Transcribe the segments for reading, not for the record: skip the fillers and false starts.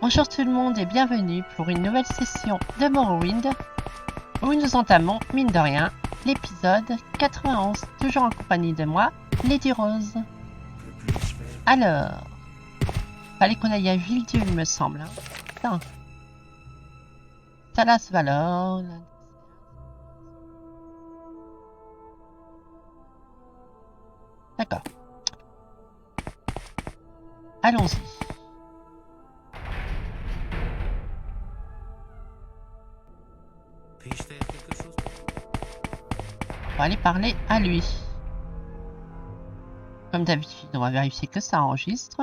Bonjour tout le monde et bienvenue pour une nouvelle session de Morrowind où nous entamons, mine de rien, l'épisode 91, toujours en compagnie de moi, Lady Rose. Alors, fallait qu'on aille à Villedieu il me semble. Hein. Putain. Talas Valor. D'accord. Allons-y. Puis-je faire quelque chose? On va aller parler à lui. Comme d'habitude, on va vérifier que ça enregistre.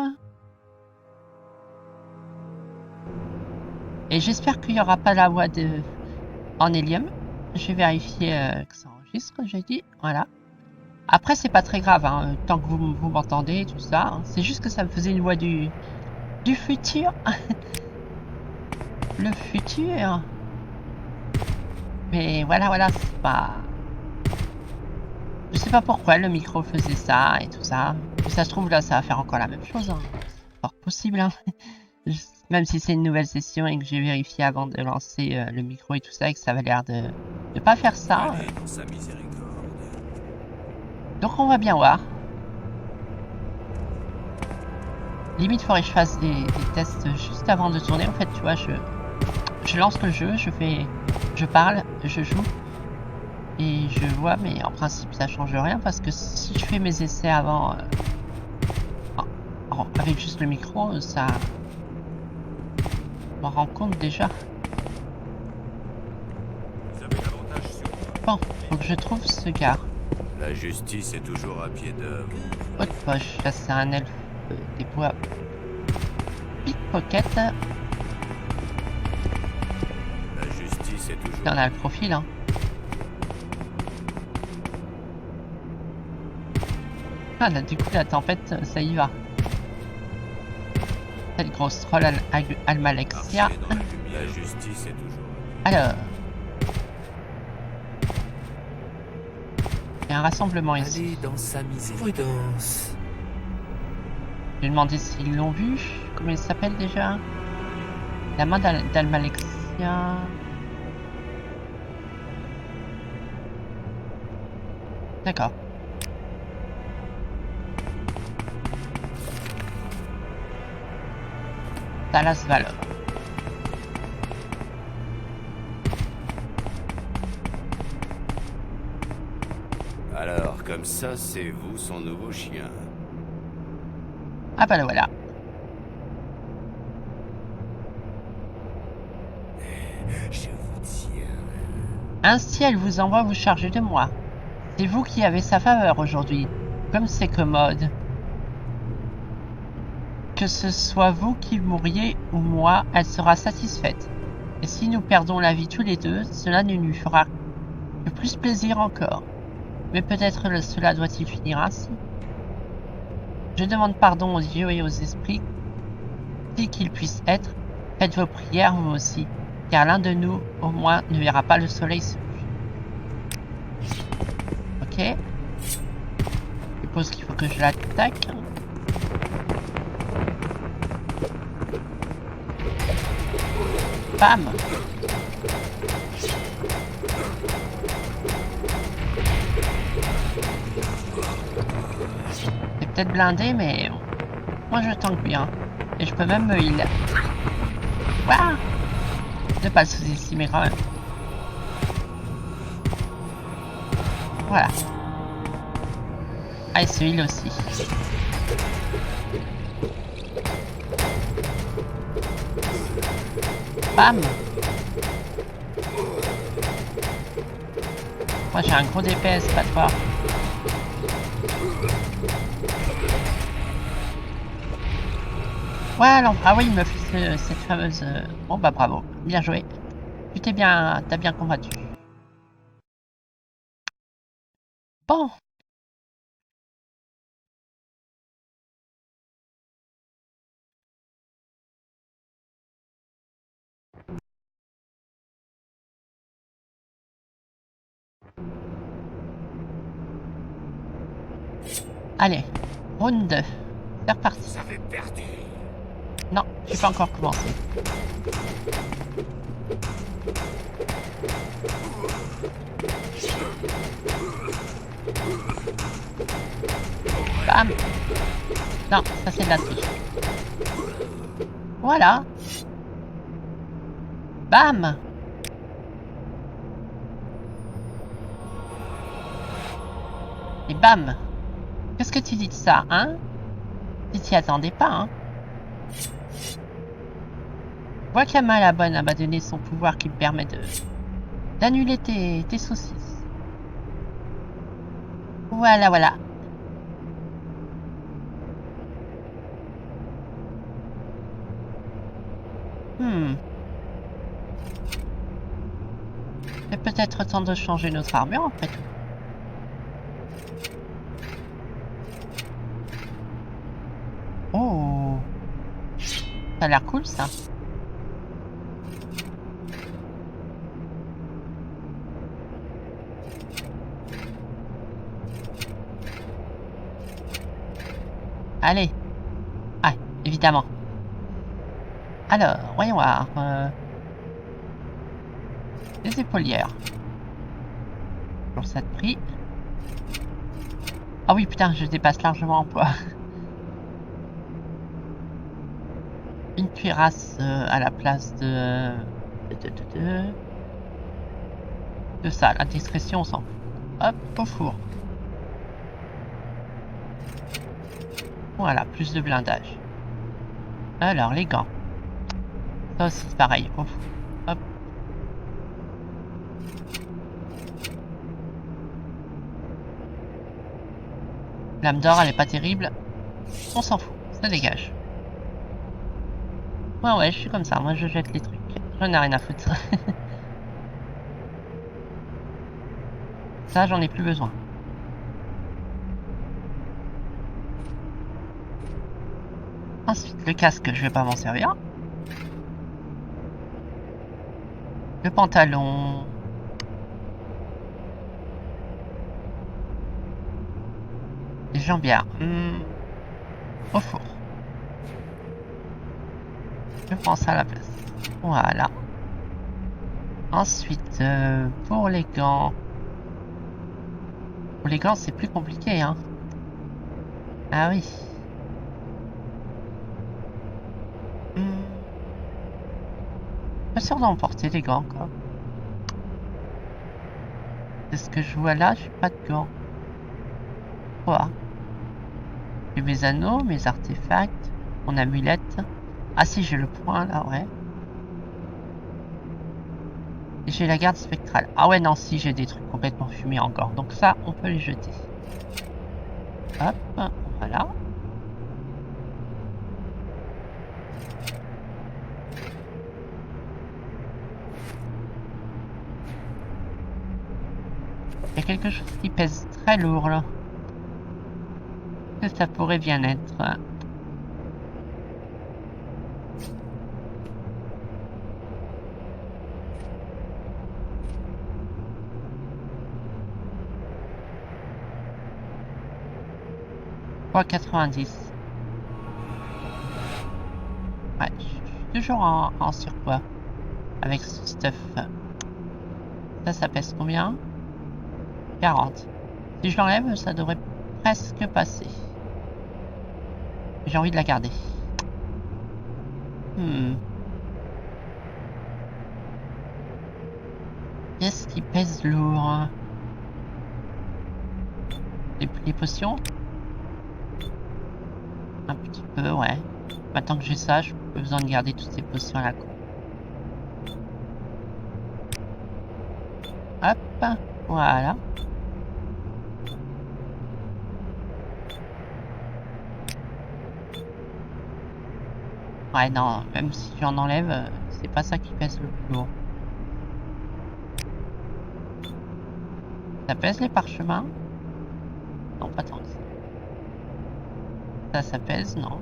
Et j'espère qu'il n'y aura pas la voix de en hélium. Je vais vérifier que ça enregistre, j'ai dit. Voilà. Après, c'est pas très grave, hein, tant que vous m'entendez, tout ça. Hein. C'est juste que ça me faisait une voix du futur. Le futur. Mais voilà, c'est pas... Je sais pas pourquoi le micro faisait ça et tout ça. Mais ça se trouve, là, ça va faire encore la même chose. Hein. C'est fort possible. Hein. Même si c'est une nouvelle session et que j'ai vérifié avant de lancer le micro et tout ça et que ça avait l'air de pas faire ça. Allez, dans sa miséricorde. Donc on va bien voir. Limite, faudrait que je fasse des tests juste avant de tourner. En fait, tu vois, je lance le jeu, je parle, je joue et je vois, mais en principe, ça change rien parce que si je fais mes essais avant, avec juste le micro, ça m'en rend compte déjà. Vous avez l'avantage sur moi. Bon, faut que je trouve ce gars. La justice est toujours à pied d'œuvre. Haute poche, ça c'est un elfe des bois. Pickpocket. La justice est toujours... On a le profil, hein. Ah là, du coup, la tempête, ça y va. Cette grosse troll Almalexia. La justice est toujours... Alors. Il y a un rassemblement ici. Allez dans sa misère. Prudence. J'ai demandé s'ils l'ont vu. Comment il s'appelle déjà? La main d'Almalexia. D'accord. Talas Valor. Alors, comme ça, c'est vous son nouveau chien. Ah bah le voilà. Je vous tiens. Ainsi, elle vous envoie vous charger de moi. C'est vous qui avez sa faveur aujourd'hui. Comme c'est commode. Que ce soit vous qui mouriez ou moi, elle sera satisfaite. Et si nous perdons la vie tous les deux, cela ne lui fera que plus plaisir encore. Mais peut-être cela doit-il finir ainsi. Je demande pardon aux dieux et aux esprits, qui qu'ils puissent être. Faites vos prières vous aussi, car l'un de nous, au moins, ne verra pas le soleil se lever. Ok. Je suppose qu'il faut que je l'attaque. Bam! C'est peut-être blindé, mais moi je tank bien. Et je peux même me heal. Waouh! Ne pas le sous-estimer quand même. Voilà. Ah, il se heal aussi. Bam! Moi j'ai un gros DPS, pas toi. Ouais, alors, ah oui, il me fait cette fameuse... Bon bah bravo, bien joué. T'as bien combattu. Bon. Allez, round 2. C'est reparti. Vous avez perdu. Non, j'ai pas encore commencé. Bam! Non, ça c'est de la triche. Voilà. Bam! Et bam! Qu'est-ce que tu dis de ça, hein? Tu t'y attendais pas, hein? Je vois qu'Ama la bonne m'a donné son pouvoir qui me permet d'annuler tes saucisses. Voilà, voilà. C'est peut-être temps de changer notre armure, en fait. Oh! Ça a l'air cool, ça. Allez. Ah, évidemment. Alors, voyons voir. Les épaulières. Pour ça de prix. Ah oui, putain, je dépasse largement en poids. Une cuirasse à la place de ça. La discrétion, on s'en fout. Hop, au four. Voilà, plus de blindage. Alors, les gants. Ça aussi, c'est pareil, au four. Hop. L'âme d'or, elle est pas terrible. On s'en fout, ça dégage. Ouais, je suis comme ça, moi je jette les trucs. J'en ai rien à foutre. Ça, j'en ai plus besoin. Ensuite, le casque, je vais pas m'en servir. Le pantalon. Les jambières. Au four. Je prends ça à la place. Voilà. Ensuite, pour les gants. Pour les gants, c'est plus compliqué, hein. Ah oui. Pas sûr d'en porter des gants, quoi. C'est ce que je vois là, j'ai pas de gants. Quoi? J'ai mes anneaux, mes artefacts, mon amulette. Ah si, j'ai le point là, ouais. Et j'ai la garde spectrale. Ah ouais, non, si, j'ai des trucs complètement fumés encore. Donc ça, on peut les jeter. Hop, voilà. Il y a quelque chose qui pèse très lourd là. Que ça pourrait bien être. Poids 90. Ouais, je suis toujours en surpoids avec ce stuff. Ça pèse combien? 40. Si je l'enlève, ça devrait presque passer. J'ai envie de la garder. Qu'est-ce qui pèse lourd? Les potions? Un petit peu, ouais. Maintenant que j'ai ça, j'ai pas besoin de garder toutes ces potions à la con. Hop, voilà. Ouais, non, même si j'en enlève, c'est pas ça qui pèse le plus lourd. Ça pèse les parchemins? Non, pas tant que ça. Ça pèse, non.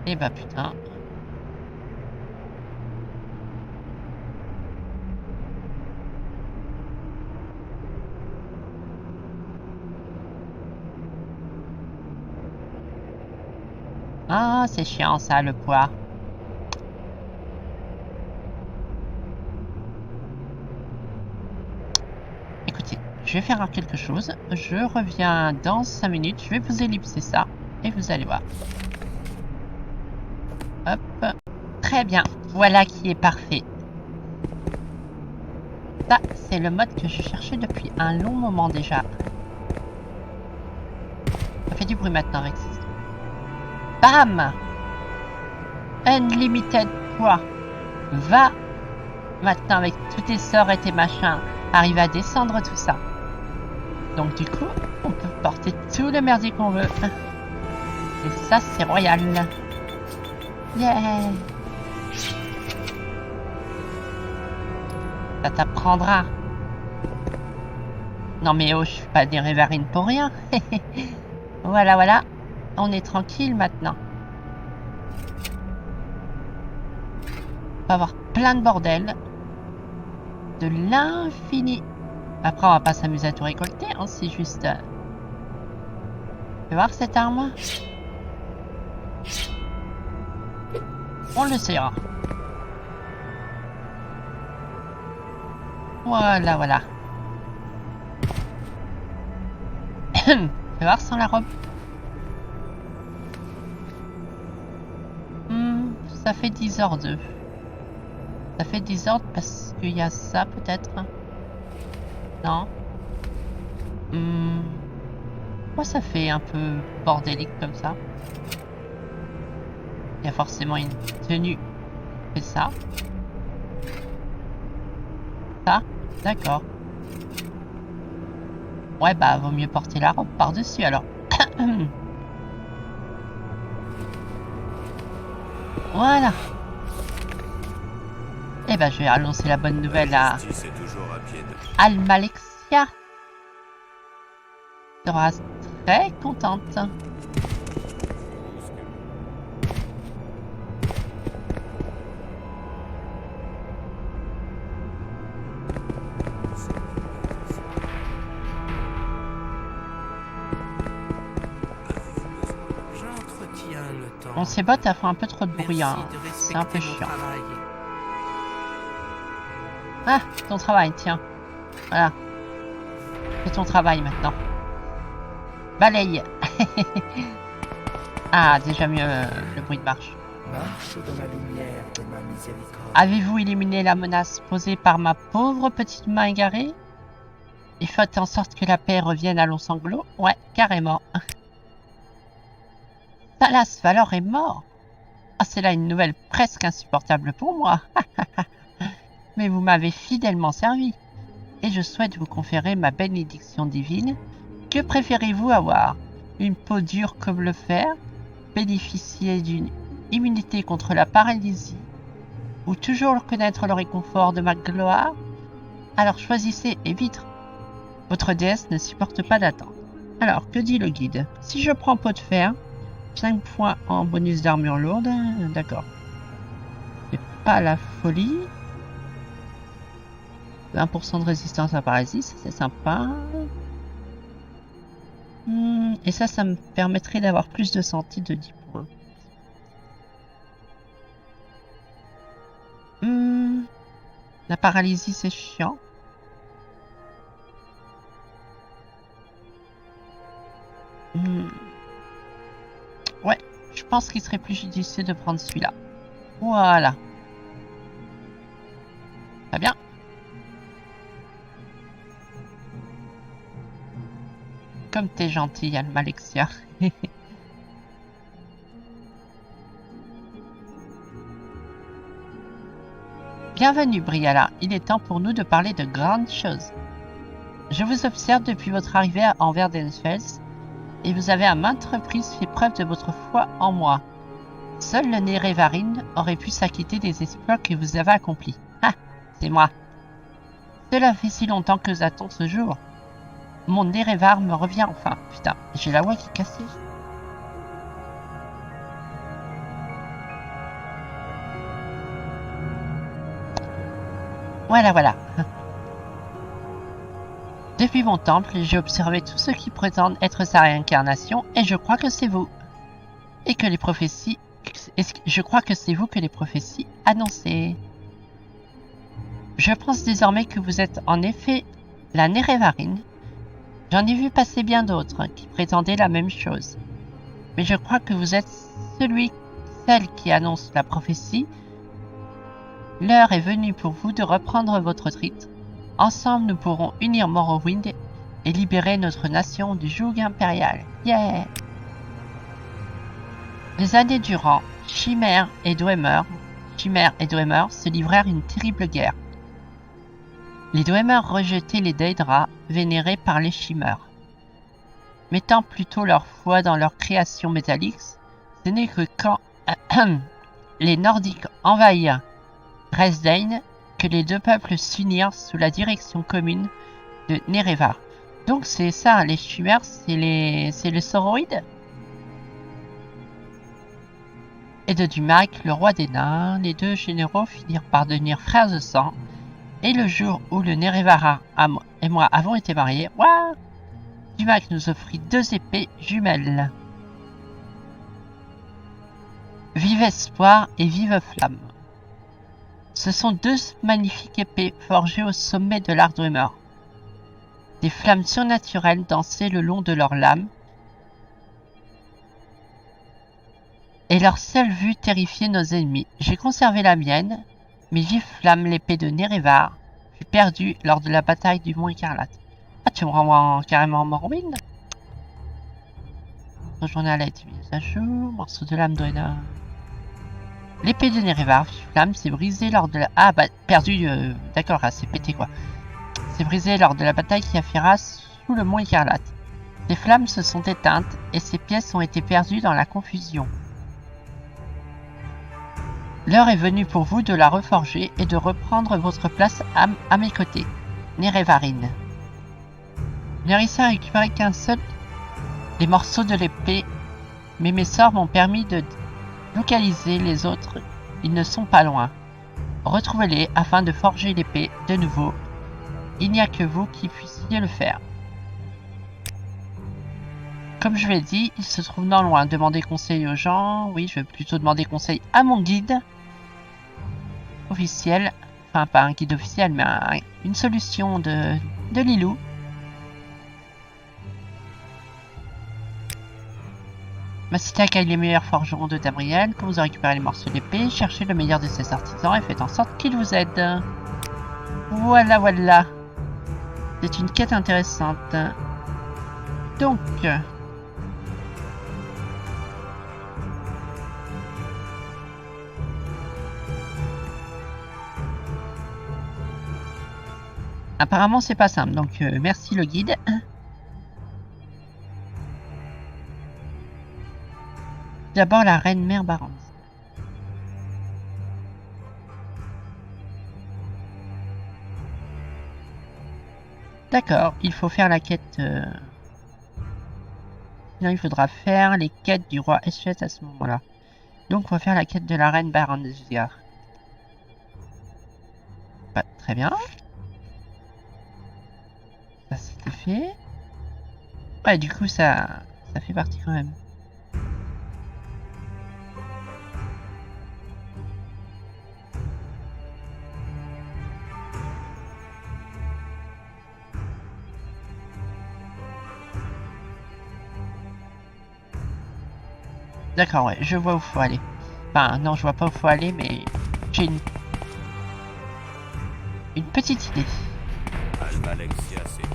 Et bah putain. Ah, c'est chiant ça, le poids. Écoutez, je vais faire quelque chose. Je reviens dans 5 minutes. Je vais vous ellipser ça. Et vous allez voir. Hop. Très bien. Voilà qui est parfait. Ça, c'est le mode que je cherchais depuis un long moment déjà. Ça fait du bruit maintenant avec ça. Bam! Unlimited poids. Va maintenant avec tous tes sorts et tes machins. Arrive à descendre tout ça. Donc du coup, on peut porter tout le merdier qu'on veut. Et ça, c'est royal. Yeah! Ça t'apprendra. Non mais oh, je suis pas des rêvarines pour rien. Voilà, voilà. On est tranquille maintenant. On va avoir plein de bordel. De l'infini. Après, on va pas s'amuser à tout récolter, hein, c'est juste... Tu veux voir cette arme? On le saura. Voilà, voilà. Tu veux voir sans la robe? Ça fait 10 heures 2. Ça fait 10 ordres parce qu'il y a ça peut-être. Non. Moi ça fait un peu bordélique comme ça. Il y a forcément une tenue. Et ça. Ça. D'accord. Ouais bah vaut mieux porter la robe par-dessus alors. Voilà. Et ben je vais annoncer la bonne nouvelle à Almalexia. Sera très contente. Bon, ces bottes elles font un peu trop de bruit, hein. C'est un peu chiant. Ah, ton travail, tiens. Voilà. Fais ton travail maintenant. Balaye. Ah, déjà mieux le bruit de marche. Avez-vous éliminé la menace posée par ma pauvre petite main égarée? Et faites en sorte que la paix revienne à Los-Anglos? Ouais, carrément. Salas Valor est mort. Ah, c'est là une nouvelle presque insupportable pour moi. Mais vous m'avez fidèlement servi. Et je souhaite vous conférer ma bénédiction divine. Que préférez-vous avoir? Une peau dure comme le fer? Bénéficier d'une immunité contre la paralysie? Ou toujours connaître le réconfort de ma gloire? Alors choisissez et vite. Votre déesse ne supporte pas d'attente. Alors, que dit le guide? Si je prends peau de fer, 5 points en bonus d'armure lourde, d'accord. C'est pas la folie. 20% de résistance à paralysie, c'est sympa. Et ça me permettrait d'avoir plus de santé de 10 points. La paralysie, c'est chiant. Ouais, je pense qu'il serait plus judicieux de prendre celui-là. Voilà. Très bien. Comme t'es gentil, Almalexia. Bienvenue, Briala. Il est temps pour nous de parler de grandes choses. Je vous observe depuis votre arrivée en Verdenfels et vous avez à maintes reprises fait preuve de votre foi en moi. Seul le Nérévarine aurait pu s'acquitter des exploits que vous avez accomplis. Ah, c'est moi. Cela fait si longtemps que j'attends ce jour. Mon Nérévar me revient enfin. Putain, j'ai la voix qui est cassée. Voilà, voilà. Depuis mon temple, j'ai observé tous ceux qui prétendent être sa réincarnation et je crois que c'est vous. Et que les prophéties... Je crois que c'est vous que les prophéties annonçaient. Je pense désormais que vous êtes en effet la Nerevarine. J'en ai vu passer bien d'autres qui prétendaient la même chose. Mais je crois que vous êtes celle qui annonce la prophétie. L'heure est venue pour vous de reprendre votre titre. Ensemble, nous pourrons unir Morrowind et libérer notre nation du joug impérial. Yeah! Les années durant, Chimère et Dwemer se livrèrent une terrible guerre. Les Dwemer rejetaient les Daedra, vénérés par les Chimères. Mettant plutôt leur foi dans leur création métallique, ce n'est que quand les Nordiques envahirent Dresden que les deux peuples s'unirent sous la direction commune de Nerevar. Donc c'est ça, les Chimères, c'est les Sauroïdes. Et de Dumac, le roi des nains, les deux généraux finirent par devenir frères de sang. Et le jour où le Nerevara et moi avons été mariés, Dumac nous offrit 2 épées jumelles. Vive espoir et vive flamme. Ce sont 2 magnifiques épées forgées au sommet de l'art Dwemer. Des flammes surnaturelles dansaient le long de leurs lames, et leur seule vue terrifiait nos ennemis. J'ai conservé la mienne, mais vive flamme, l'épée de Nerevar, fut perdue lors de la bataille du Mont Écarlate. Ah, tu me renvoies carrément en Morrowind? Rejoindre à l'aide, mise à jour, morceau de l'âme d'Oena. L'épée de Nerevar, vive flamme, s'est brisée lors de la... Ah, bah, perdu, d'accord, c'est pété quoi. S'est brisée lors de la bataille qui affira sous le Mont Écarlate. Les flammes se sont éteintes et ses pièces ont été perdues dans la confusion. L'heure est venue pour vous de la reforger et de reprendre votre place à mes côtés, Nerevarine. Je n'ai réussi à récupérer qu'un seul des morceaux de l'épée, mais mes sorts m'ont permis de localiser les autres. Ils ne sont pas loin. Retrouvez-les afin de forger l'épée de nouveau. Il n'y a que vous qui puissiez le faire. Comme je l'ai dit, il se trouve non loin. Demandez conseil aux gens. Oui, je vais plutôt demander conseil à mon guide officiel. Enfin, pas un guide officiel, mais une solution de Lilou. Ma cité accueille les meilleurs forgerons de Tamriel. Quand vous aurez récupéré les morceaux d'épée, cherchez le meilleur de ces artisans et faites en sorte qu'ils vous aident. Voilà, voilà. C'est une quête intéressante. Donc... apparemment, c'est pas simple, donc merci le guide. D'abord, la reine mère Barons. D'accord, il faut faire la quête... Sinon, il faudra faire les quêtes du roi Eschet à ce moment-là. Donc, on va faire la quête de la reine Baron de Zgar. Bah, très bien. Ça, c'était fait. Ouais, du coup, ça fait partie quand même. D'accord, ouais, je vois où faut aller. Enfin, non, je vois pas où faut aller, mais j'ai une petite idée. Almalexia, c'est tout.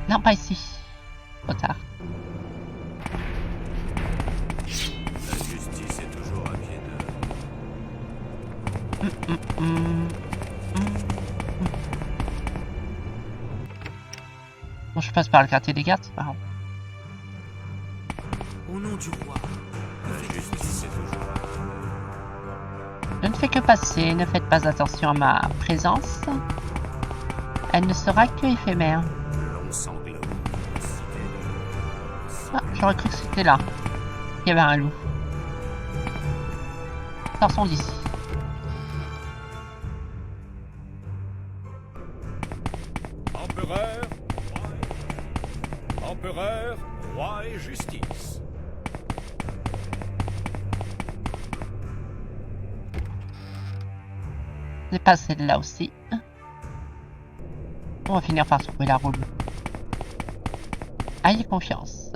Non, pas ici. Trop tard. La justice est toujours à pied d'œuvre. Bon, je passe par le quartier des gardes, c'est pas grave. Au nom du roi. La justice est toujours à pied d'œuvre. Je ne fais que passer, ne faites pas attention à ma présence. Elle ne sera que éphémère. Long sanglot. Ah, j'aurais cru que c'était là. qu'il y avait un loup. Sortons d'ici. Empereur, empereur, roi et justice. C'est pas celle-là aussi. On va finir par trouver la roue. Ayez confiance.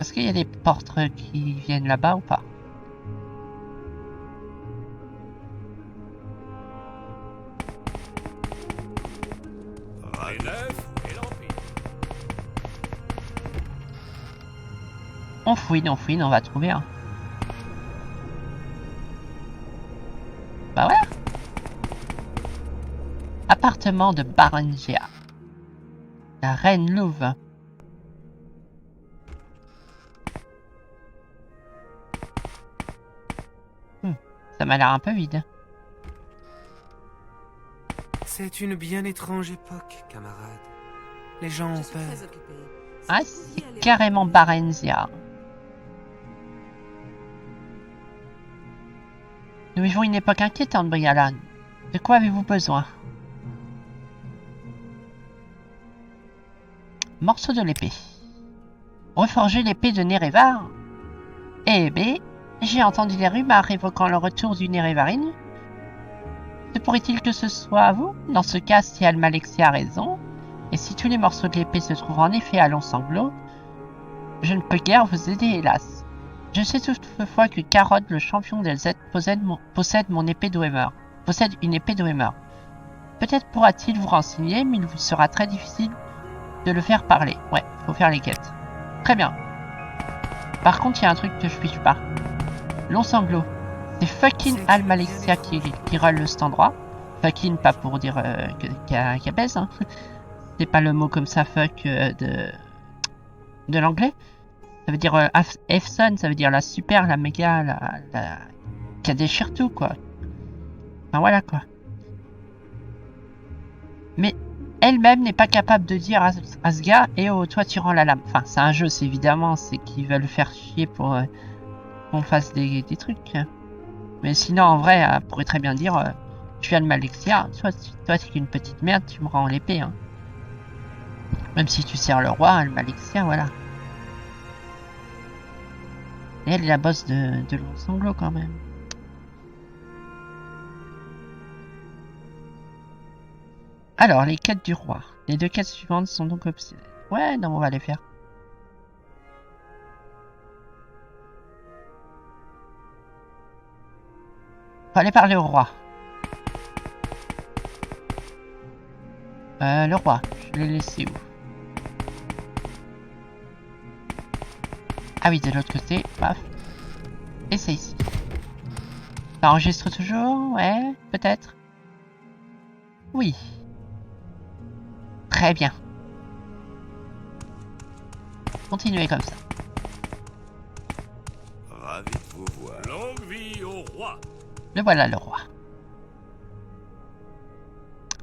Est-ce qu'il y a des portes qui viennent là-bas ou pas? Les neufs et l'Empire. On fouine, on va trouver un. Bah ouais. Appartement de Barengia. La reine Louve. Ça m'a l'air un peu vide. C'est une bien étrange époque, camarade. Les gens ont peur. Ah, c'est carrément Barengia. Nous vivons une époque inquiétante, Brialan. De quoi avez-vous besoin? Morceau de l'épée. Reforger l'épée de Nerevar? Eh ben, j'ai entendu des rumeurs évoquant le retour du Nerevarine. Se pourrait-il que ce soit à vous? Dans ce cas, si Almalexia a raison, et si tous les morceaux de l'épée se trouvent en effet à Long Sanglot, je ne peux guère vous aider, hélas. Je sais toutefois que Karod, le champion d'Elzet, possède une épée d'Oemer. Peut-être pourra-t-il vous renseigner, mais il vous sera très difficile de le faire parler. Ouais, faut faire les quêtes. Très bien. Par contre, il y a un truc que je puis pas. Long Sanglot. C'est fucking Almalexia qui rôle cet endroit. Fucking, pas pour dire qu'elle baise, hein. C'est pas le mot comme ça, fuck, de l'anglais. Ça veut dire F-Son, ça veut dire la super, la méga, la qui déchire tout, quoi. Enfin voilà, quoi. Mais elle-même n'est pas capable de dire à ce gars, eh oh, toi tu rends la lame. Enfin, c'est un jeu, c'est évidemment, c'est qu'ils veulent faire chier pour qu'on fasse des trucs. Mais sinon, en vrai, elle pourrait très bien dire, je suis Almalexia, toi t'es une petite merde, tu me rends l'épée, hein. Même si tu sers le roi, Almalexia, voilà. Et elle est la boss de Long Sanglot quand même. Alors, les quêtes du roi. Les deux quêtes suivantes sont donc optionnelles. Ouais, non, on va les faire. Faut aller parler au roi. Le roi, je l'ai laissé où? Ah oui, de l'autre côté, paf. Et c'est ici. Ça enregistre toujours? Ouais, peut-être. Oui. Très bien. Continuez comme ça. Ravi de vous voir. Longue vie au roi. Le voilà, le roi.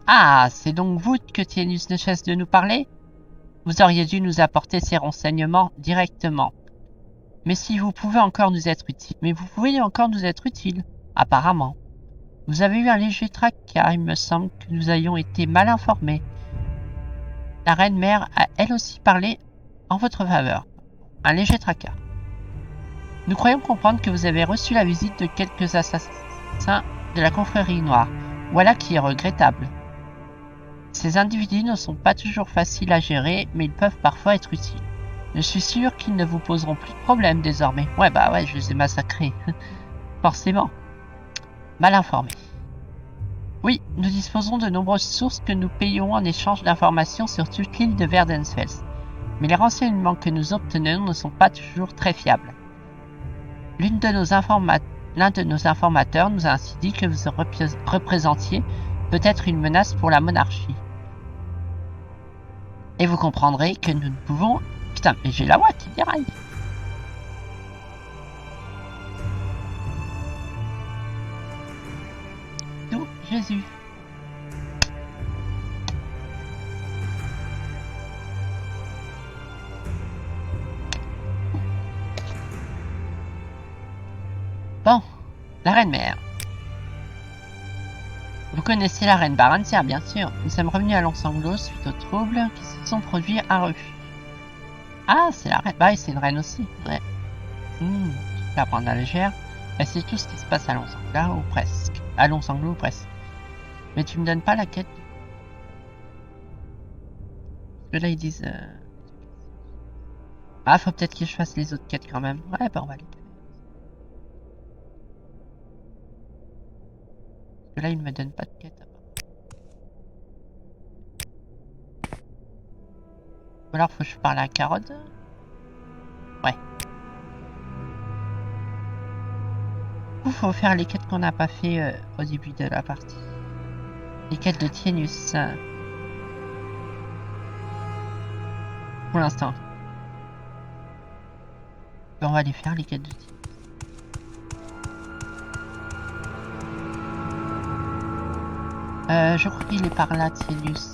Ah, c'est donc vous que Tienus ne cesse de nous parler? Vous auriez dû nous apporter ces renseignements directement. Mais vous pouvez encore nous être utile. Apparemment. Vous avez eu un léger tracas, il me semble que nous ayons été mal informés. La reine mère a elle aussi parlé en votre faveur. Un léger tracas. Nous croyons comprendre que vous avez reçu la visite de quelques assassins de la confrérie noire. Voilà qui est regrettable. Ces individus ne sont pas toujours faciles à gérer, mais ils peuvent parfois être utiles. Je suis sûr qu'ils ne vous poseront plus de problème désormais. Ouais, bah ouais, je les ai massacrés. Forcément. Mal informés. Oui, nous disposons de nombreuses sources que nous payons en échange d'informations sur toute l'île de Verdensfels. Mais les renseignements que nous obtenons ne sont pas toujours très fiables. L'un de nos informateurs nous a ainsi dit que vous représentiez peut-être une menace pour la monarchie. Et vous comprendrez que nous ne pouvons... Putain, mais j'ai la voix qui déraille. Jésus. Bon, la reine-mère. Vous connaissez la reine Barantia, bien sûr. Nous sommes revenus à Longsanglot suite aux troubles qui se sont produits à Rue. Ah, c'est la reine. Bah, c'est une reine aussi. Ouais. Tu peux la prendre à la légère. Elle sait tout ce qui se passe à Longsanglot ou presque. À Longsanglot ou presque. Mais tu me donnes pas la quête. Parce que là, ils disent... Ah, faut peut-être que je fasse les autres quêtes quand même. Ouais, bah on va les faire. Parce que là, ils me donnent pas de quête. Ou alors, faut que je parle à Carotte. Ouais. Il faut faire les quêtes qu'on n'a pas fait au début de la partie. Les quêtes de Tienus. Pour l'instant. On va les faire, les quêtes de Tienus. Je crois qu'il est par là, Tienus.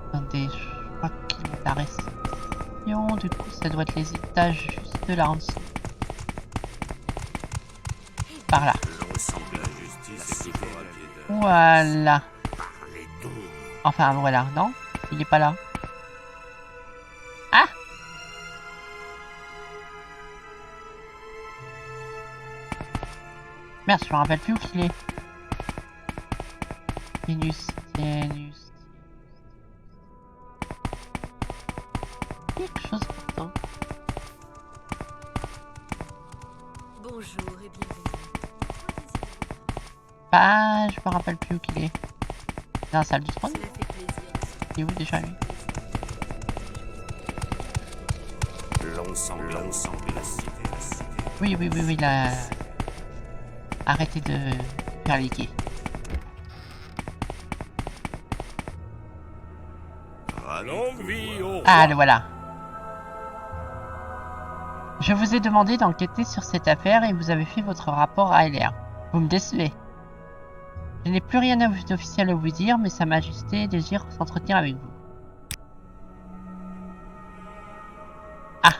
Attendez, je crois qu'il est la réception. Du coup, ça doit être les étages juste là en dessous. Par là. Voilà. Enfin, voilà, non? Il est pas là. Ah! Merde, je me rappelle plus où qu'il est. Tienus. Quelque chose pourtant. Bonjour et bienvenue. Bah, je me rappelle plus où qu'il est. Dans la salle du trône. Cela fait plaisir. Il est où déjà lui? Oui, là. Arrêtez de faire les quais. Longue vie au roi. Ah, le voilà. Je vous ai demandé d'enquêter sur cette affaire et vous avez fait votre rapport à LR. Vous me décevez. Je n'ai plus rien d'officiel à vous dire, mais Sa Majesté désire s'entretenir avec vous. Ah.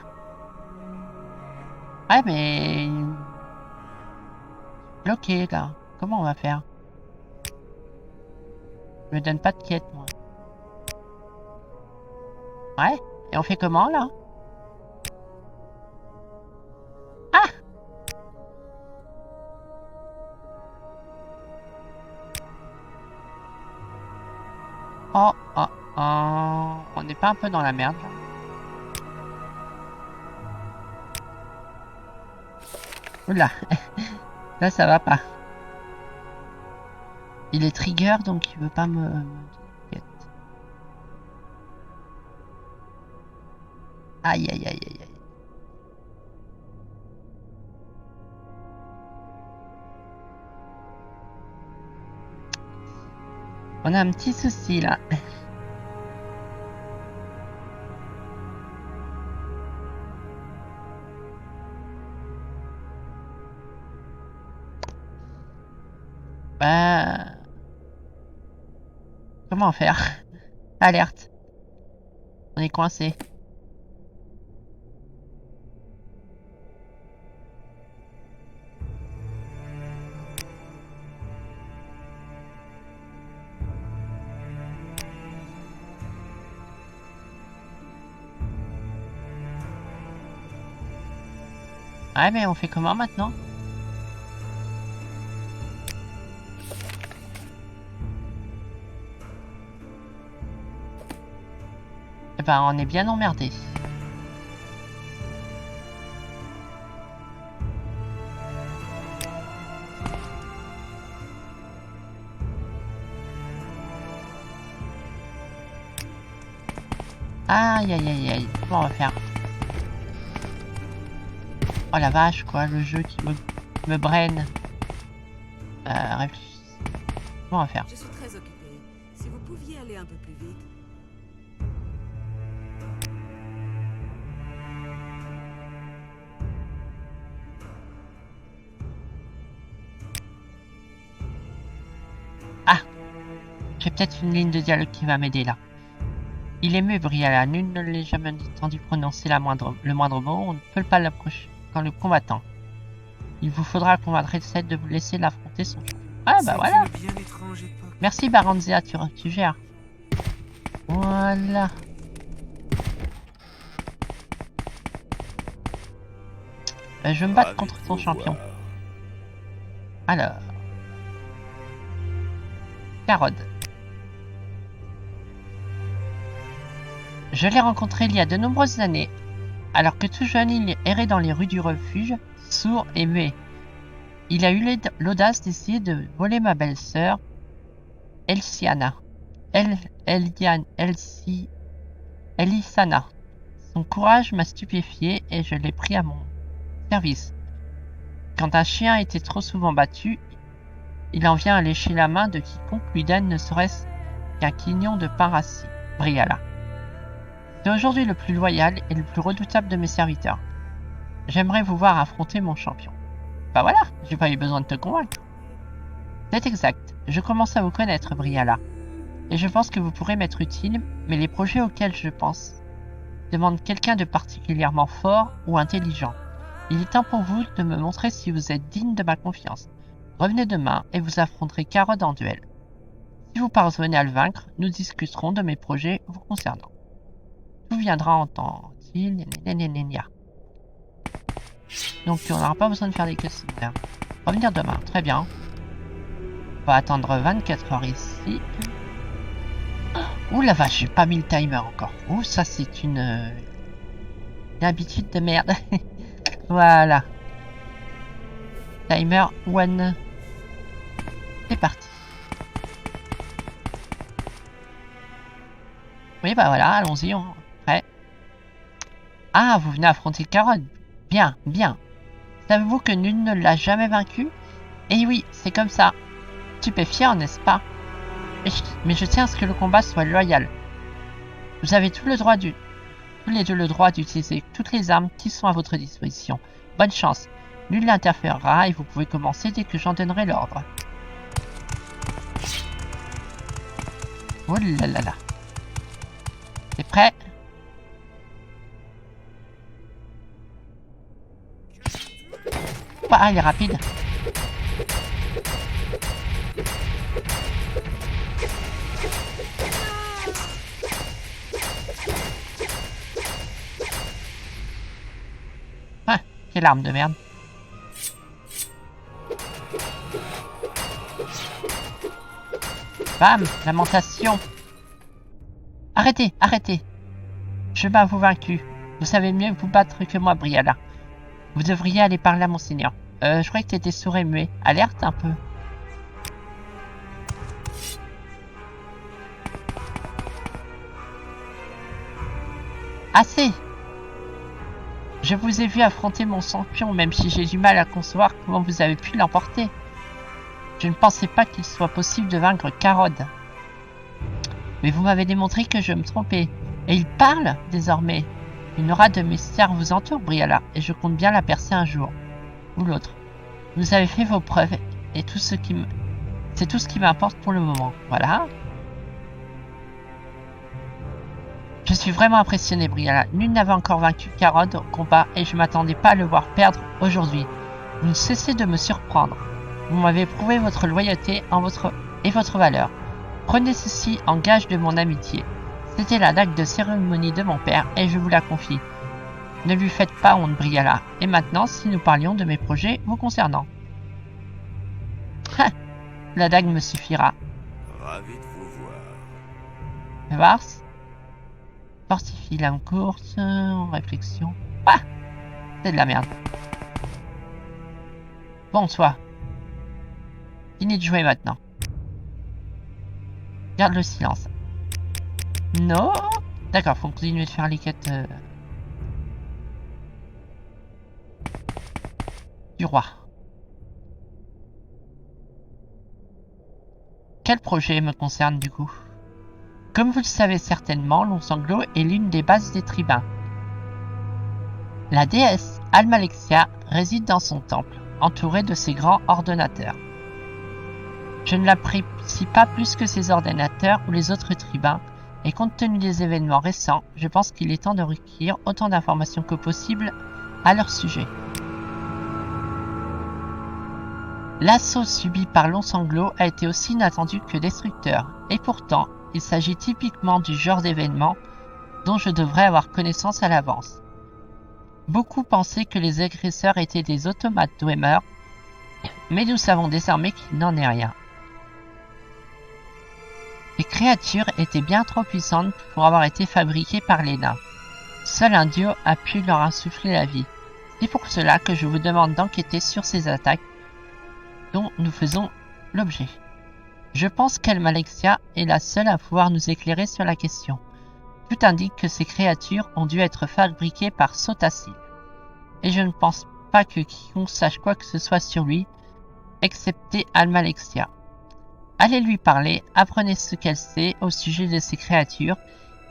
Ouais, mais... Bloqué, là. Comment on va faire? Je me donne pas de quête, moi. Ouais. Et on fait comment, là? Ah! Oh. On n'est pas un peu dans la merde, là? Oula. Là, ça va pas. Il est trigger, donc il veut pas me... Aïe. On a un petit souci, là. Bah... Comment faire? Alerte. On est coincé. Ouais, mais on fait comment maintenant? Eh ben, on est bien emmerdé. Aïe. Comment on va faire? Oh la vache, quoi, le jeu qui me braine. Réfléchis. Comment on va faire? Je suis très occupée. Si vous pouviez aller un peu plus vite. j'ai peut-être une ligne de dialogue qui va m'aider là. Il est muet, Briala. Nul ne l'ait jamais entendu prononcer le moindre mot. On ne peut pas l'approcher quand le combattant. Il vous faudra convaincre Edsel de vous laisser l'affronter son champion. Ah bah voilà. C'est une bien étrange époque. Merci Baranzea, tu gères. Voilà. Je vais me battre Ravi contre de ton vous champion. voir. Alors. Carod. Je l'ai rencontré il y a de nombreuses années. Alors que tout jeune, il errait dans les rues du refuge, sourd et muet. Il a eu l'audace d'essayer de voler ma belle-sœur, Elsiana. Elisana. Son courage m'a stupéfié et je l'ai pris à mon service. Quand un chien était trop souvent battu, il en vient à lécher la main de quiconque lui donne ne serait-ce qu'un quignon de pain rassis. Briala. C'est aujourd'hui le plus loyal et le plus redoutable de mes serviteurs. J'aimerais vous voir affronter mon champion. Bah voilà, j'ai pas eu besoin de te convaincre. C'est exact, je commence à vous connaître, Briala. Et je pense que vous pourrez m'être utile, mais les projets auxquels je pense demandent quelqu'un de particulièrement fort ou intelligent. Il est temps pour vous de me montrer si vous êtes digne de ma confiance. Revenez demain et vous affronterez Carod en duel. Si vous parvenez à le vaincre, nous discuterons de mes projets vous concernant. Tout viendra en temps-il. Donc on n'aura pas besoin de faire des questionnaires. Revenir demain, très bien. On va attendre 24 heures ici. Ouh la vache, j'ai pas mis le timer encore. Ouh, ça c'est une habitude de merde. Voilà. Timer 1. C'est parti. Oui, bah voilà, allons-y, on est prêt. Ah, vous venez affronter Carod. Bien, bien. Savez-vous que nul ne l'a jamais vaincu? Eh oui, c'est comme ça. Stupéfiant, n'est-ce pas? Mais je tiens à ce que le combat soit loyal. Vous avez tous les deux le droit d'utiliser toutes les armes qui sont à votre disposition. Bonne chance. Nul n'interférera et vous pouvez commencer dès que j'en donnerai l'ordre. Oh là là là. T'es prêt? Ah, il est rapide. Ah, quelle arme de merde. Bam, lamentation. Arrêtez, arrêtez. Je m'avoue vaincu. Vous savez mieux vous battre que moi, Briala. Vous devriez aller parler à Monseigneur. Je croyais que t'étais sourd et muet. Alerte un peu. Assez. Je vous ai vu affronter mon champion, même si j'ai du mal à concevoir comment vous avez pu l'emporter. Je ne pensais pas qu'il soit possible de vaincre Carod. Mais vous m'avez démontré que je me trompais. Et il parle, désormais. Une aura de mystère vous entoure, Briala, et je compte bien la percer un jour. Ou l'autre. Vous avez fait vos preuves, et c'est tout ce qui m'importe pour le moment. Voilà. Je suis vraiment impressionné, Briala. Nul n'avait encore vaincu Carod au combat, et je m'attendais pas à le voir perdre aujourd'hui. Vous ne cessez de me surprendre. Vous m'avez prouvé votre loyauté et votre valeur. Prenez ceci en gage de mon amitié. C'était la dague de cérémonie de mon père et je vous la confie. Ne lui faites pas honte, Briala. Et maintenant, si nous parlions de mes projets vous concernant. Ha! La dague me suffira. Ravi de vous voir. Vars. Fortifie la course en réflexion. Ah! C'est de la merde. Bon, soit. Fini de jouer maintenant. Garde le silence. Non. D'accord, faut continuer de faire les quêtes du roi. Quel projet me concerne du coup? Comme vous le savez certainement, l'Onsanglot est l'une des bases des tribuns. La déesse Almalexia réside dans son temple, entourée de ses grands ordonnateurs. Je ne l'apprécie pas plus que ses ordinateurs ou les autres tribuns, et compte tenu des événements récents, je pense qu'il est temps de recueillir autant d'informations que possible à leur sujet. L'assaut subi par Long Sanglot a été aussi inattendu que destructeur, et pourtant, il s'agit typiquement du genre d'événement dont je devrais avoir connaissance à l'avance. Beaucoup pensaient que les agresseurs étaient des automates Dwemer, mais nous savons désormais qu'il n'en est rien. Les créatures étaient bien trop puissantes pour avoir été fabriquées par les nains. Seul un dieu a pu leur insuffler la vie. C'est pour cela que je vous demande d'enquêter sur ces attaques dont nous faisons l'objet. Je pense qu'Almalexia est la seule à pouvoir nous éclairer sur la question. Tout indique que ces créatures ont dû être fabriquées par Sotacil. Et je ne pense pas que quiconque sache quoi que ce soit sur lui, excepté Almalexia. Allez lui parler, apprenez ce qu'elle sait au sujet de ces créatures,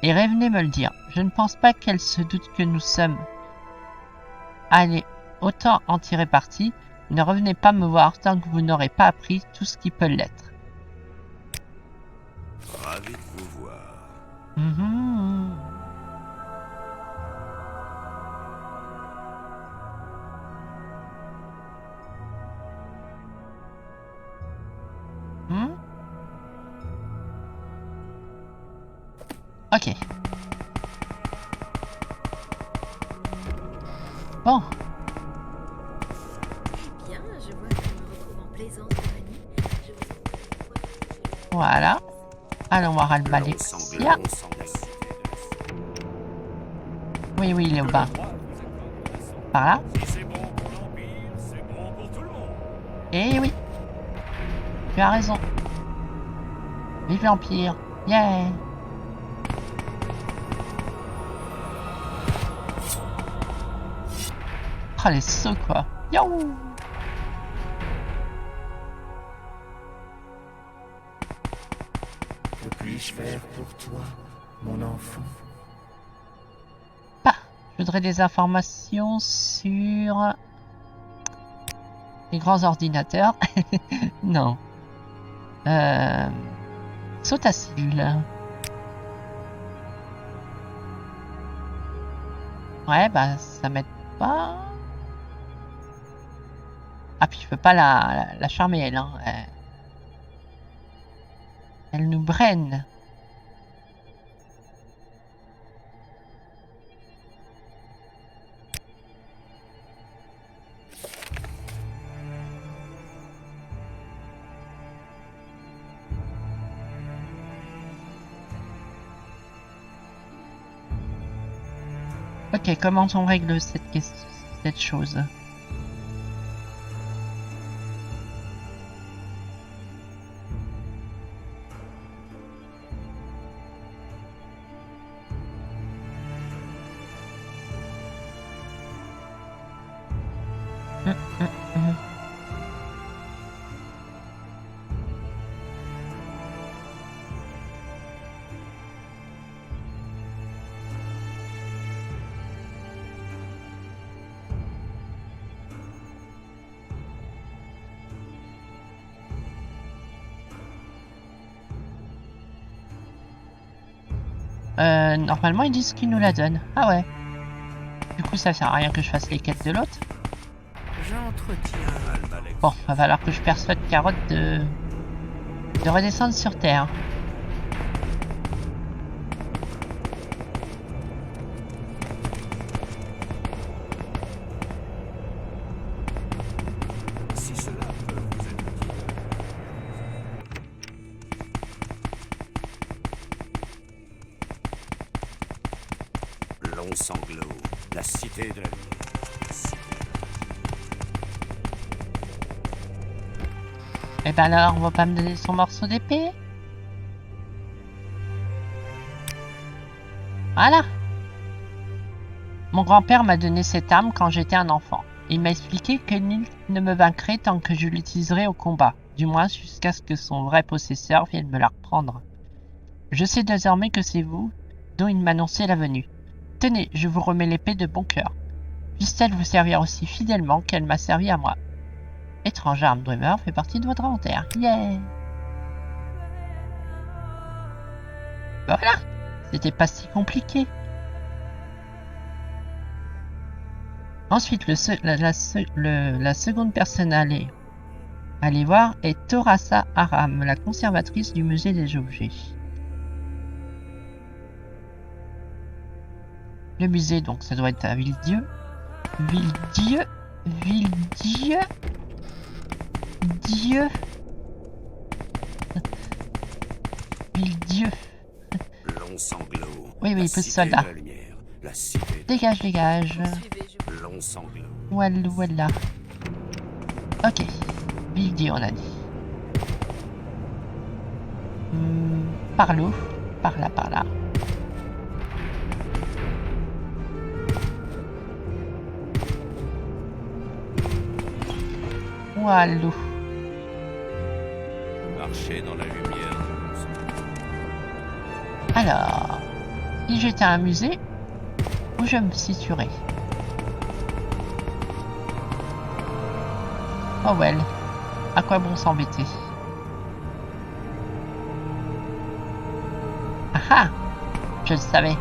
et revenez me le dire. Je ne pense pas qu'elle se doute que nous sommes. Allez, autant en tirer parti, ne revenez pas me voir tant que vous n'aurez pas appris tout ce qui peut l'être. Ravi de vous voir. Ok. Bon. Eh bien, je vois que nous nous retrouvons en plaisance, compagnie. Je vous en Voilà. Allons voir Almalexia. Oui, il est au bas. Par là. Si c'est bon pour l'Empire, c'est bon pour tout le monde. Eh oui. Tu as raison. Vive l'Empire. Yeah. Oh, les sauts, quoi. Yo. Que puis-je faire pour toi, mon enfant? Je voudrais des informations sur les grands ordinateurs. Non. Sotacil. Ouais, bah ça m'aide pas. Ah, puis je peux pas la charmer, elle. Hein. Elle nous braine. Ok, comment on règle cette chose? Normalement ils disent qu'ils nous la donnent. Ah ouais. Du coup ça sert à rien que je fasse les quêtes de l'autre. J'entretiens. Bon, va falloir que je persuade Carotte de redescendre sur Terre. Si cela peut vous être utile. Long Sanglot, la cité de la nuit. Et ben alors, on va pas me donner son morceau d'épée? Voilà. Mon grand-père m'a donné cette arme quand j'étais un enfant. Il m'a expliqué que nul ne me vaincrait tant que je l'utiliserais au combat, du moins jusqu'à ce que son vrai possesseur vienne me la reprendre. Je sais désormais que c'est vous dont il m'annonçait la venue. Tenez, je vous remets l'épée de bon cœur. Puisse-t-elle vous servir aussi fidèlement qu'elle m'a servi à moi? Étrange arme, Dwemer fait partie de votre inventaire. Yeah! Voilà, c'était pas si compliqué. Ensuite, la seconde personne à aller voir est Torasa Aram, la conservatrice du musée des objets. Le musée, donc, ça doit être à Villedieu. Villedieu. Villedieu. Long sanglot. Oui, La peu de cité soldats. de la lumière. La cité Dégage. Suivez, je... long sanglot. Voilà. Ok. Villedieu, on a dit. Par l'eau. Par là. Voilà. Marcher dans la lumière. Alors, si j'étais un musée, où je me situerais? Oh well, à quoi bon s'embêter? Ah ah, je le savais.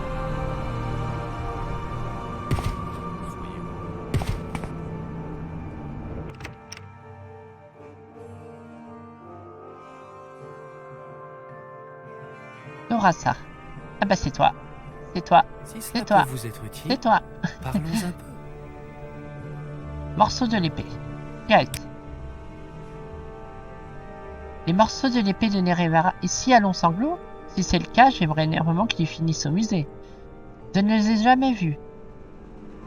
Torasa. Ah bah c'est toi. C'est toi. Si C'est cela toi. peut vous être utile, C'est toi. parlons un peu. Morceau de l'épée. Direct. Les morceaux de l'épée de Nerevara ici à Long Sanglot? Si c'est le cas, j'aimerais énormément qu'ils finissent au musée. Je ne les ai jamais vus.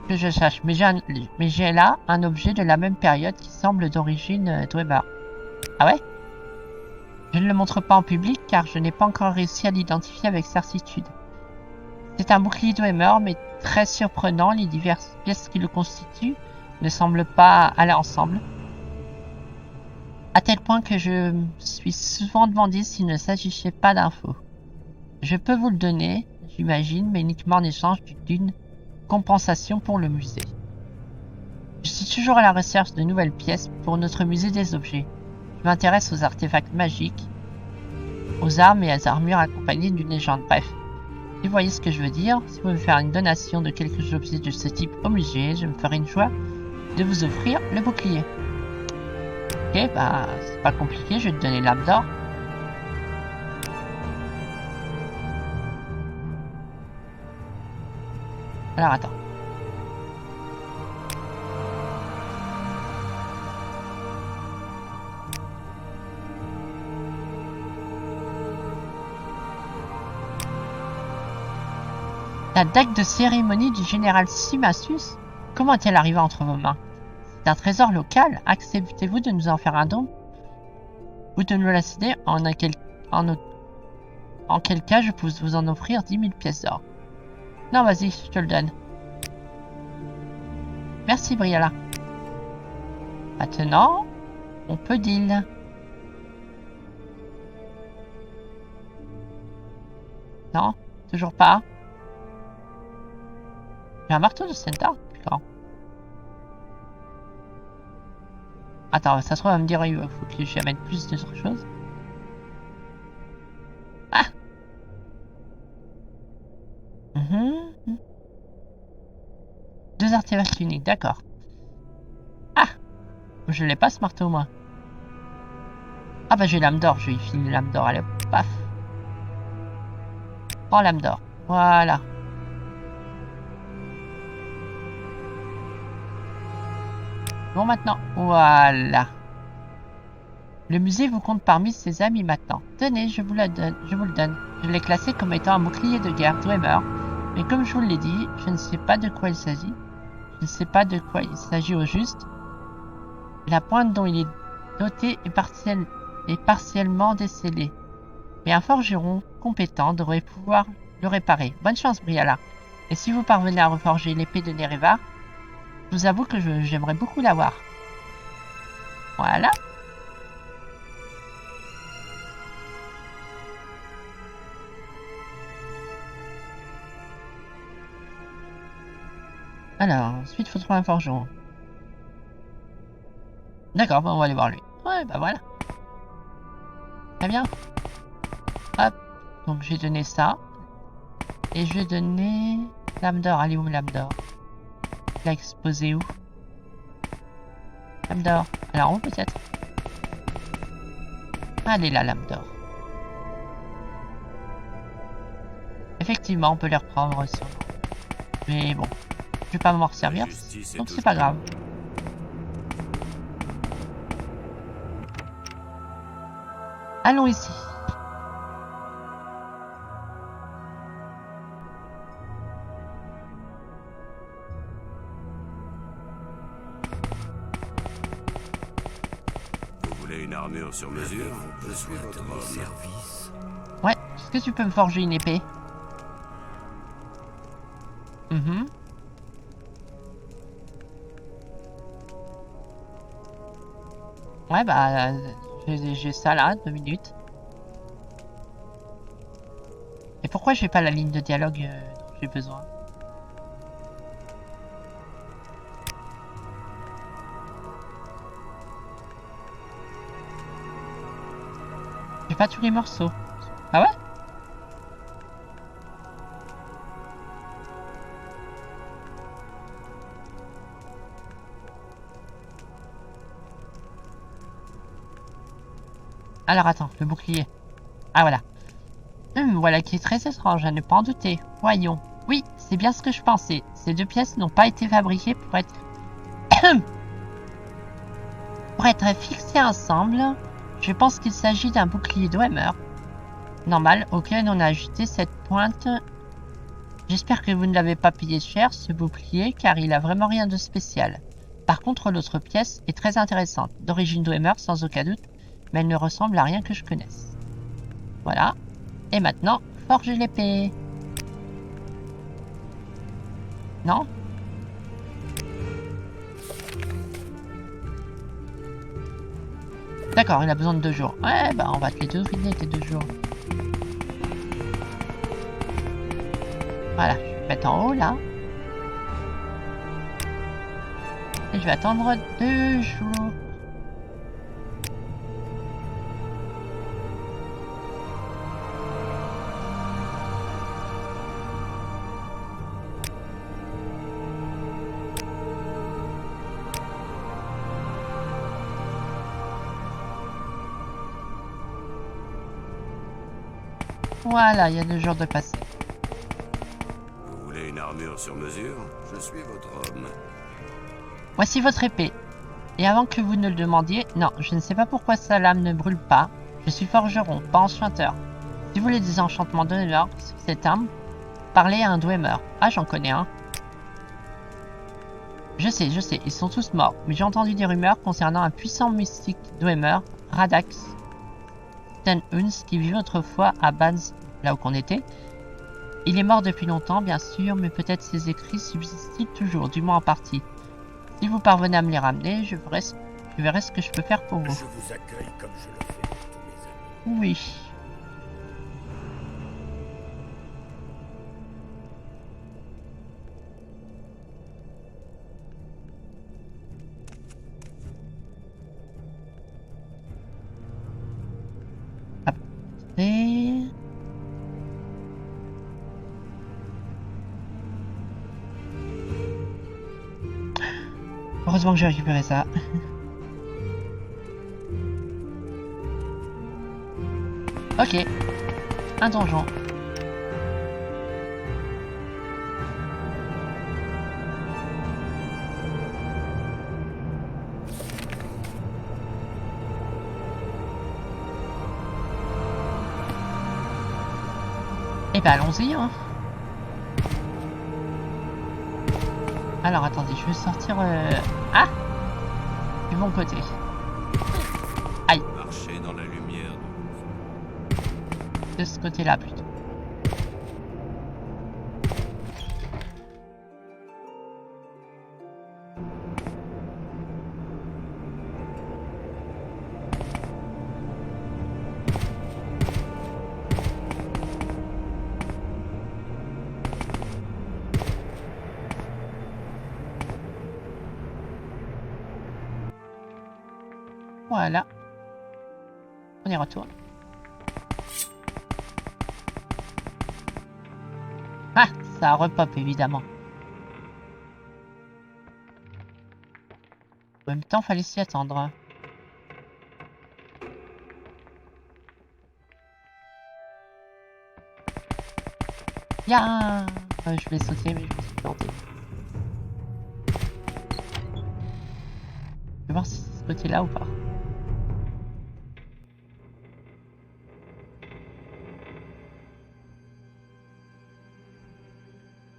Que je sache, mais j'ai là un objet de la même période qui semble d'origine Dwemer. Ah ouais? Je ne le montre pas en public car je n'ai pas encore réussi à l'identifier avec certitude. C'est un bouclier Dwemer, mais très surprenant, les diverses pièces qui le constituent ne semblent pas aller ensemble. À tel point que je me suis souvent demandé s'il ne s'agissait pas d'infos. Je peux vous le donner, j'imagine, mais uniquement en échange d'une compensation pour le musée. Je suis toujours à la recherche de nouvelles pièces pour notre musée des objets. Je m'intéresse aux artefacts magiques, aux armes et aux armures accompagnées d'une légende. Bref, si vous voyez ce que je veux dire, si vous voulez faire une donation de quelques objets de ce type au musée, je me ferai une joie de vous offrir le bouclier. Ok, bah c'est pas compliqué, je vais te donner l'âme d'or. Alors attends. La dague de cérémonie du général Simassus? Comment est-elle arrivée entre vos mains? C'est un trésor local. Acceptez-vous de nous en faire un don? Ou de nous la céder en quel cas je peux vous en offrir 10 000 pièces d'or. Non, vas-y, je te le donne. Merci, Briala. Maintenant, on peut deal. Non, toujours pas. J'ai un marteau de centaure? Putain. Attends, ça se trouve, elle va me dire, il faut que j'amène plus d'autres choses. Ah! Deux artefacts uniques, d'accord. Ah! Je l'ai pas ce marteau, moi. Ah bah j'ai l'âme d'or, je vais y filer l'âme d'or, allez, paf. Prends l'âme d'or, voilà. Bon maintenant, voilà. Le musée vous compte parmi ses amis maintenant. Tenez, je vous le donne. Je l'ai classé comme étant un bouclier de guerre Dwemer. Mais comme je vous l'ai dit, je ne sais pas de quoi il s'agit. Je ne sais pas de quoi il s'agit au juste. La pointe dont il est doté est partiellement décellée. Mais un forgeron compétent devrait pouvoir le réparer. Bonne chance, Briala. Et si vous parvenez à reforger l'épée de Nereva, je vous avoue que j'aimerais beaucoup l'avoir. Voilà. Alors, ensuite, il faut trouver un forgeron. D'accord, on va aller voir lui. Ouais, bah voilà. Très bien. Hop. Donc, j'ai donné ça. Et je vais donner... Lame d'or, allez où lame d'or? Il l'a exposé où? Lame d'or. Alors où peut-être? Allez la lame d'or. Effectivement, on peut les reprendre sûrement. Mais bon, je vais pas m'en servir, donc c'est pas grave. Allons ici. Vous voulez une armure sur mesure? Je suis votre homme. Service. Ouais, est-ce que tu peux me forger une épée? Ouais, bah, j'ai ça là, 2 minutes. Et pourquoi j'ai pas la ligne de dialogue dont j'ai besoin? J'ai pas tous les morceaux. Ah ouais? Alors attends, le bouclier. Ah voilà. Voilà qui est très étrange, à ne pas en douter. Voyons. Oui, c'est bien ce que je pensais. Ces deux pièces n'ont pas été fabriquées pour être... pour être fixées ensemble. Je pense qu'il s'agit d'un bouclier Dwemer. Normal, auquel on a ajouté cette pointe. J'espère que vous ne l'avez pas payé cher, ce bouclier, car il a vraiment rien de spécial. Par contre, l'autre pièce est très intéressante. D'origine Dwemer, sans aucun doute, mais elle ne ressemble à rien que je connaisse. Voilà. Et maintenant, forger l'épée. Non? D'accord, il a besoin de 2 jours. Ouais, bah on va te les deviner tes 2 jours. Voilà, je vais mettre en haut là. Et je vais attendre 2 jours. Voilà, il y a 2 jours de passé. Vous voulez une armure sur mesure? Je suis votre homme. Voici votre épée. Et avant que vous ne le demandiez, non, je ne sais pas pourquoi sa lame ne brûle pas. Je suis forgeron, pas enchanteur. Si vous voulez des enchantements de Dwemer sur cette arme, parlez à un Dwemer. Ah, j'en connais un. Je sais, ils sont tous morts, mais j'ai entendu des rumeurs concernant un puissant mystique Dwemer, Radax Tenhuns, qui vivait autrefois à Banz, là où qu'on était. Il est mort depuis longtemps, bien sûr, mais peut-être ses écrits subsistent toujours, du moins en partie. Si vous parvenez à me les ramener, je verrai ce que je peux faire pour vous. Je vous accueille comme je le fais pour tous mes amis. Oui. Après... Heureusement que j'ai récupéré ça. Ok. Un donjon. Eh ben allons-y hein. Alors attendez, je vais sortir... Ah, du bon côté. Aïe. Marchez dans la lumière. De ce côté-là plutôt. Voilà. On y retourne. Ça repop évidemment. En même temps, fallait s'y attendre. Ya je vais sauter, mais je me suis planté. Je vais voir si c'est ce côté-là ou pas.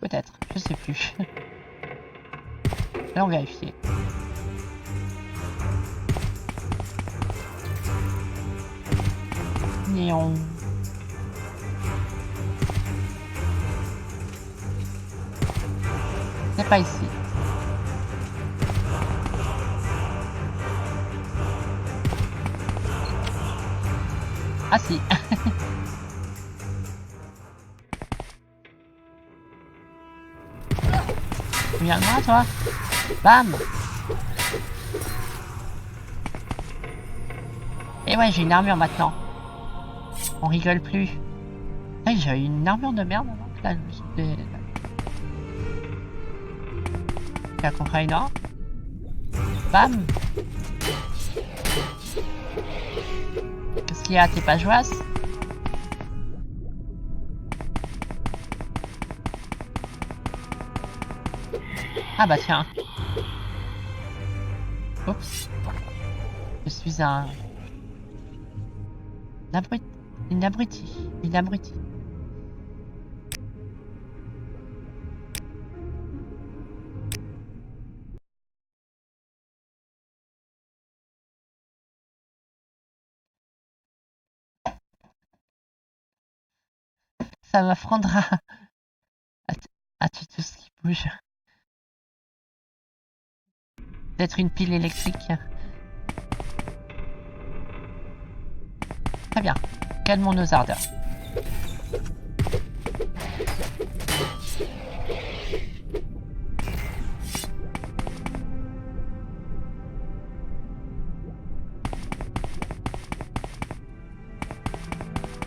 Peut-être, je sais plus. Allons vérifier. Néon. C'est pas ici. Ah si. Viens de moi toi. Bam. Et ouais, j'ai une armure maintenant. On rigole plus. Hey, j'avais une armure de merde avant que là, j'étais... La contraire, bam. Qu'est-ce qu'il y a? T'es pas joyeuse? Ah bah tiens. Oups. Je suis un... Une abruti. Ça m'apprendra à tuer tout ce qui bouge. D'être une pile électrique. Très bien. Calmons nos ardeurs.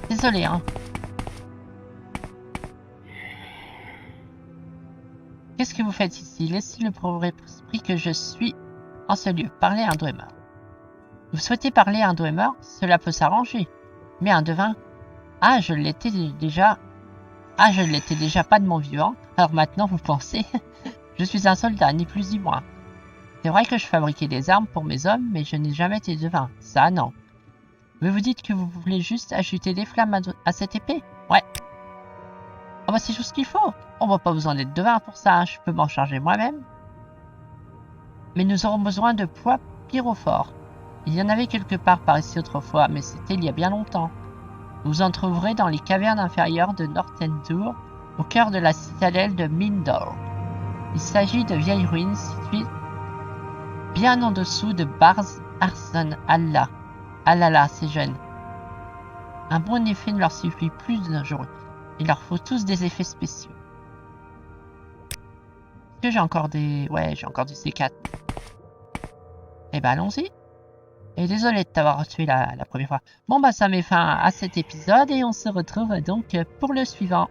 Désolé, hein. Qu'est-ce que vous faites ici? Laissez le pauvre esprit que je suis en ce lieu. Parlez à un Dwemer. Vous souhaitez parler à un Dwemer? Cela peut s'arranger. Mais un devin? Ah, je l'étais déjà. Ah, je l'étais déjà pas de mon vivant. Alors maintenant, vous pensez? Je suis un soldat, ni plus ni moins. C'est vrai que je fabriquais des armes pour mes hommes, mais je n'ai jamais été devin. Ça, non. Mais vous dites que vous voulez juste ajouter des flammes à cette épée? Ouais. Ah bah c'est tout ce qu'il faut. On n'a pas besoin d'être devin pour ça, je peux m'en charger moi-même. Mais nous aurons besoin de poids pyrophores. Il y en avait quelque part par ici autrefois, mais c'était il y a bien longtemps. Vous en trouverez dans les cavernes inférieures de Northendur, au cœur de la citadelle de Mindor. Il s'agit de vieilles ruines situées bien en dessous de Barz Arson Allah. Ah là là, c'est jeune. Un bon effet ne leur suffit plus d'un jour. Il leur faut tous des effets spéciaux. Est-ce que j'ai encore des... Ouais, j'ai encore du C4. Eh ben, allons-y. Et désolé de t'avoir tué la première fois. Bon, bah, ça met fin à cet épisode et on se retrouve donc pour le suivant.